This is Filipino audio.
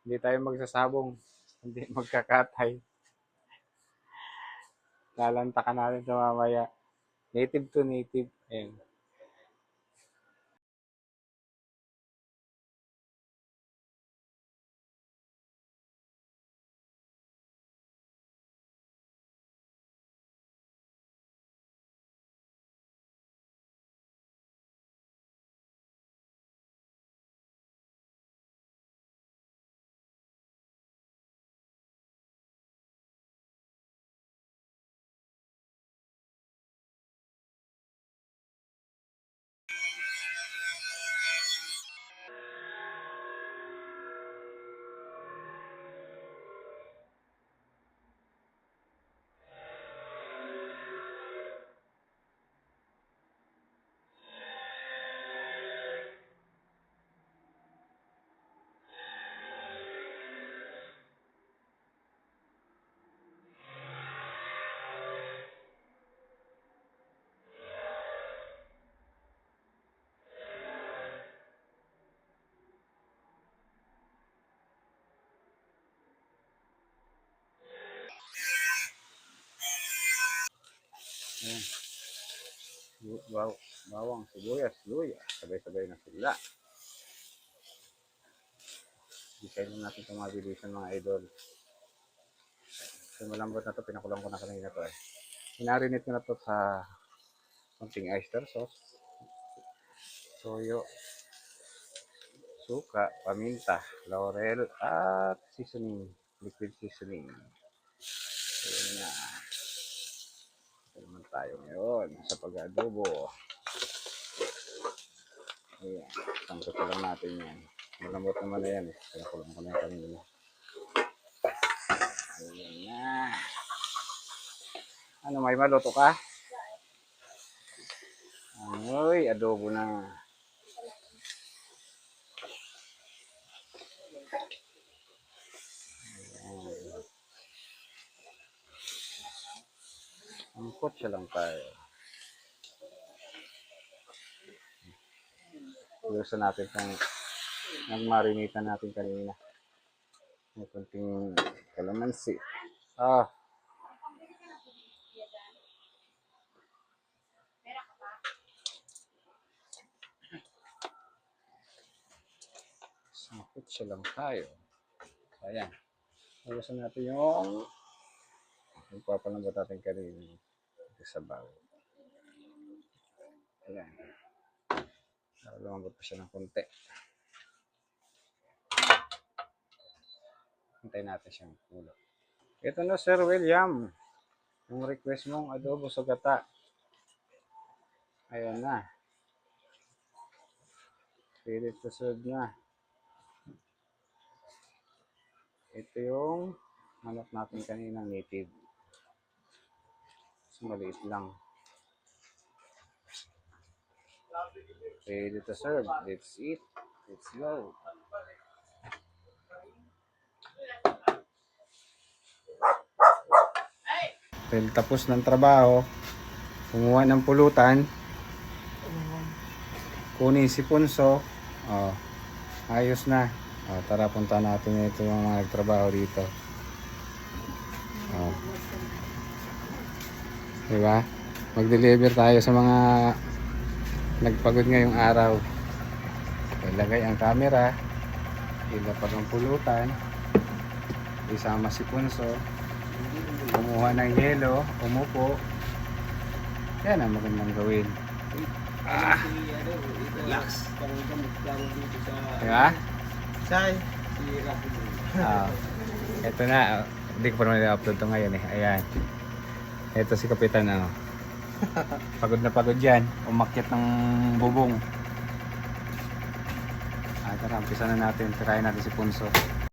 Hindi tayo magsasabong. Hindi magkakatay. Lalantakan natin ito mamaya. Native to native. Ayan. Ayan. Bawang, sibuyas, luya. Sabay-sabay na sila. Design natin itong mabilisan mga idol. So malambot na ito. Pinakulang ko na kanina ito eh. Inarinit ko na ito sa konting oyster sauce. Toyo. Suka, paminta, laurel, at seasoning. Liquid seasoning. Ayan na. Ito naman tayo ngayon sa pag-adobo. Ayan. Sangkot ko lang natin yan. Malambot naman na yan eh. Pinakulang ko na yan kanina. Ayan na. Ano, may maluto ka? Ay, adobo na. Angkot siya lang tayo. Lusa natin kung nagmarinitan natin kanina. May kunting kalamansi. Angkot siya lang tayo. Ayan. Lusa natin yung nagpapalambot natin kanina. Sa bago. Ayan. Lumambot pa siya ng konti. Hintayin natin siyang pulo. Ito na Sir William. Yung request mong adobo sa gata. Ayan na. Ready to serve na. Ito yung manok natin kanina native. Maliit lang. Ready to serve. Let's eat. Let's go. Dahil tapos ng trabaho, kumuha ng pulutan, kunin si Punso. Ayos na. Tara, punta natin ito yung mga nagtrabaho dito. Diba? Mag-deliver tayo sa mga nagpagod ngayong araw. Ilagay ang camera, ilapag ang pulutan, isama si Punso, kumuha ng yelo, umupo. Yan ang magandang gawin. Relax. Diba? Ito na. Hindi ko pa naman i-upload ito ngayon eh. Ayan. Ito si Kapitan. Pagod na pagod yan. Umakyat ng bubong. Tara, umpisa na natin. Tirahin natin si Punso.